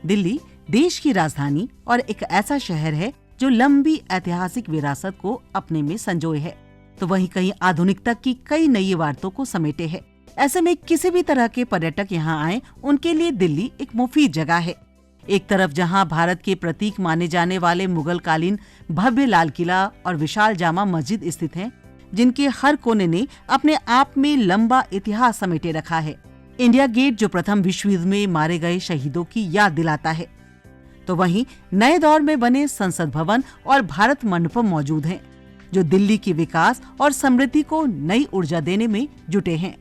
दिल्ली देश की राजधानी और एक ऐसा शहर है जो लंबी ऐतिहासिक विरासत को अपने में संजोए है, तो वहीं कहीं आधुनिकता की कई नई इमारतों को समेटे है। ऐसे में किसी भी तरह के पर्यटक यहाँ आए, उनके लिए दिल्ली एक मुफीद जगह है। एक तरफ जहाँ भारत के प्रतीक माने जाने वाले मुगल कालीन भव्य लाल किला और विशाल जामा मस्जिद स्थित हैं, जिनके हर कोने ने अपने आप में लंबा इतिहास समेटे रखा है। इंडिया गेट जो प्रथम विश्व युद्ध में मारे गए शहीदों की याद दिलाता है, तो वहीं नए दौर में बने संसद भवन और भारत मंडपम मौजूद हैं, जो दिल्ली के विकास और समृद्धि को नई ऊर्जा देने में जुटे हैं।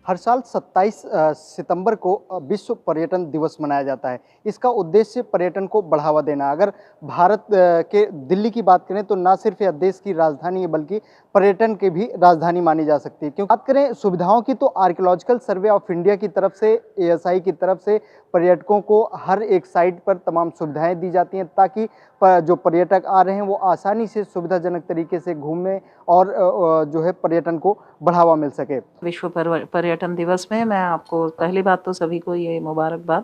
हर साल 27 सितंबर को विश्व पर्यटन दिवस मनाया जाता है। इसका उद्देश्य पर्यटन को बढ़ावा देना। अगर भारत के दिल्ली की बात करें तो न सिर्फ यह देश की राजधानी है बल्कि पर्यटन की भी राजधानी मानी जा सकती है। क्योंकि बात करें सुविधाओं की तो आर्कियोलॉजिकल सर्वे ऑफ इंडिया की तरफ से, ASI की तरफ से पर्यटकों को हर एक साइट पर तमाम सुविधाएं दी जाती हैं, ताकि जो पर्यटक आ रहे हैं वो आसानी से सुविधाजनक तरीके से घूमें और जो है पर्यटन को बढ़ावा मिल सके। विश्व पर्यटन दिवस में मैं आपको पहली बात तो सभी को ये मुबारकबाद,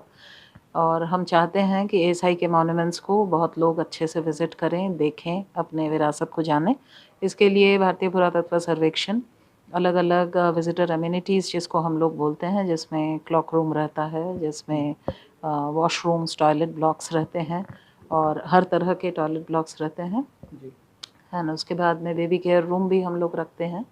और हम चाहते हैं कि ASI के मॉन्यूमेंट्स को बहुत लोग अच्छे से विज़िट करें, देखें, अपने विरासत को जानें। इसके लिए भारतीय पुरातत्व सर्वेक्षण अलग अलग विजिटर अम्यूनिटीज़ जिसको हम लोग बोलते हैं, जिसमें क्लॉक रूम रहता है, जिसमें वॉशरूम्स, टॉयलेट ब्लॉक्स रहते हैं और हर तरह के टॉयलेट ब्लॉक्स रहते हैं, है ना। उसके बाद में बेबी केयर रूम भी हम लोग रखते हैं।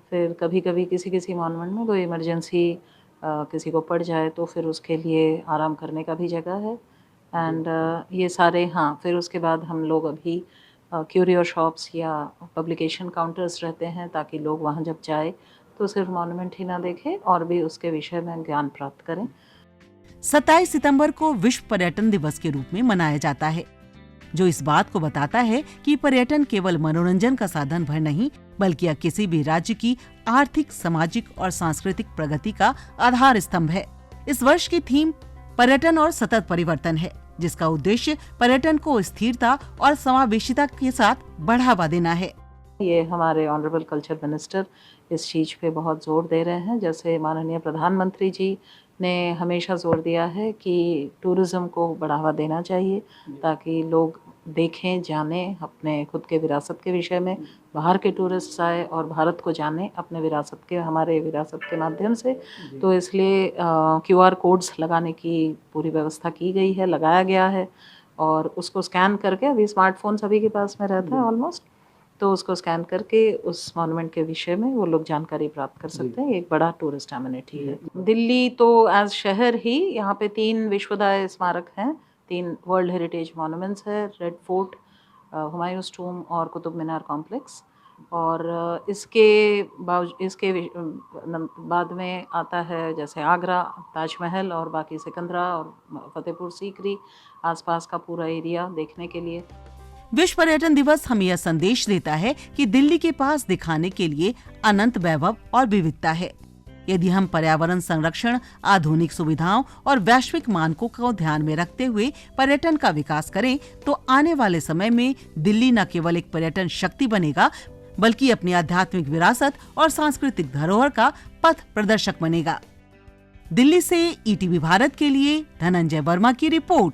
फिर कभी कभी किसी मॉन्यूमेंट में कोई इमरजेंसी किसी को पड़ जाए तो फिर उसके लिए आराम करने का भी जगह है। एंड ये सारे, हाँ, फिर उसके बाद हम लोग अभी क्यूरियो शॉप्स या पब्लिकेशन काउंटर्स रहते हैं, ताकि लोग वहाँ जब जाए तो सिर्फ मॉन्यूमेंट ही ना देखें और भी उसके विषय में ज्ञान प्राप्त करें। 27 सितंबर को विश्व पर्यटन दिवस के रूप में मनाया जाता है, जो इस बात को बताता है कि पर्यटन केवल मनोरंजन का साधन भर नहीं, बल्कि यह किसी भी राज्य की आर्थिक, सामाजिक और सांस्कृतिक प्रगति का आधार स्तंभ है। इस वर्ष की थीम पर्यटन और सतत परिवर्तन है, जिसका उद्देश्य पर्यटन को स्थिरता और समावेशिता के साथ बढ़ावा देना है। ये हमारे ऑनरेबल कल्चर मिनिस्टर इस चीज़ पे बहुत जोर दे रहे हैं। जैसे माननीय प्रधानमंत्री जी ने हमेशा जोर दिया है कि टूरिज़्म को बढ़ावा देना चाहिए, ताकि लोग देखें, जानें अपने खुद के विरासत के विषय में, बाहर के टूरिस्ट आए और भारत को जानें अपने विरासत के, हमारे विरासत के माध्यम से। तो इसलिए QR कोड्स लगाने की पूरी व्यवस्था की गई है, लगाया गया है, और उसको स्कैन करके, अभी स्मार्टफोन सभी के पास में रहता है ऑलमोस्ट, तो उसको स्कैन करके उस मॉन्यूमेंट के विषय में वो लोग जानकारी प्राप्त कर सकते हैं। ये एक बड़ा टूरिस्ट एमिनिटी है। दिल्ली तो एज शहर ही, यहाँ पे 3 विश्वदाय स्मारक हैं, 3 वर्ल्ड हेरिटेज मॉन्यूमेंट्स है, रेड फोर्ट, हुमायूंस टूम और कुतुब मीनार कॉम्प्लेक्स। और इसके बाद में आता है जैसे आगरा, ताजमहल और बाकी सिकंदरा और फतेहपुर सीकरी, आसपास का पूरा एरिया देखने के लिए। विश्व पर्यटन दिवस हमें यह संदेश देता है कि दिल्ली के पास दिखाने के लिए अनंत वैभव और विविधता है। यदि हम पर्यावरण संरक्षण, आधुनिक सुविधाओं और वैश्विक मानकों को ध्यान में रखते हुए पर्यटन का विकास करें, तो आने वाले समय में दिल्ली न केवल एक पर्यटन शक्ति बनेगा, बल्कि अपनी आध्यात्मिक विरासत और सांस्कृतिक धरोहर का पथ प्रदर्शक बनेगा। दिल्ली से ETV भारत के लिए धनंजय वर्मा की रिपोर्ट।